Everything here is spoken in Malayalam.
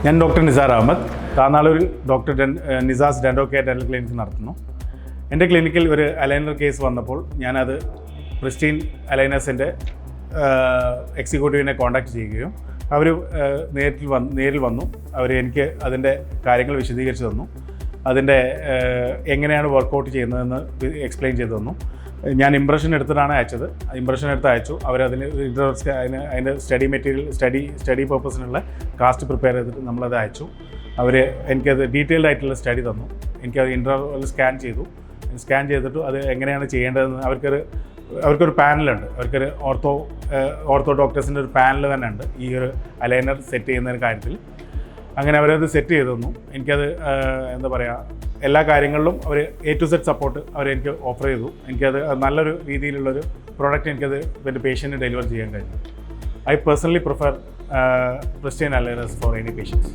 ഞാൻ ഡോക്ടർ നിസാർ അഹമ്മദ് താനാളൂരിൽ doctor Nizas Dentocare dental clinic നടത്തുന്നു. എൻ്റെ ക്ലിനിക്കിൽ ഒരു അലൈനർ കേസ് വന്നപ്പോൾ ഞാനത് പ്രിസ്റ്റീൻ അലൈനേഴ്സിൻ്റെ എക്സിക്യൂട്ടീവിനെ കോൺടാക്റ്റ് ചെയ്യുകയും അവർ നേരിൽ വന്നു. അവർ എനിക്ക് അതിൻ്റെ കാര്യങ്ങൾ വിശദീകരിച്ച് തന്നു. അതിൻ്റെ എങ്ങനെയാണ് വർക്കൗട്ട് ചെയ്യുന്നതെന്ന് എക്സ്പ്ലെയിൻ ചെയ്തു തന്നു. ഞാൻ ഇംപ്രഷൻ എടുത്തിട്ടാണ് അയച്ചത്. ഇംപ്രഷൻ എടുത്ത് അയച്ചു. അവരതിന് അതിൻ്റെ സ്റ്റഡി മെറ്റീരിയൽ സ്റ്റഡി പർപ്പസിനുള്ള കാസ്റ്റ് പ്രിപ്പയർ ചെയ്തിട്ട് നമ്മളത് അയച്ചു. അവർ എനിക്കത് ഡീറ്റെയിൽഡ് ആയിട്ടുള്ള സ്റ്റഡി തന്നു. എനിക്കത് ഇൻ്റർവൽ സ്കാൻ ചെയ്തിട്ട് അത് എങ്ങനെയാണ് ചെയ്യേണ്ടതെന്ന് അവർക്കൊരു പാനലുണ്ട്. അവർക്കൊരു ഓർത്തോ ഡോക്ടേഴ്സിൻ്റെ ഒരു പാനൽ തന്നെ ഉണ്ട് ഈ ഒരു അലൈനർ സെറ്റ് ചെയ്യുന്ന കാര്യത്തിൽ. അങ്ങനെ അവരത് സെറ്റ് ചെയ്തു തന്നു. എനിക്കത് എന്താ പറയുക, എല്ലാ കാര്യങ്ങളിലും അവർ A to Z സപ്പോർട്ട് അവരെനിക്ക് ഓഫർ ചെയ്തു. എനിക്കത് നല്ലൊരു രീതിയിലുള്ളൊരു പ്രോഡക്റ്റ് എനിക്കത് എൻ്റെ പേഷ്യൻറ്റിന് ഡെലിവർ ചെയ്യാൻ കഴിഞ്ഞു. I personally prefer Pristine Aligners for any patients.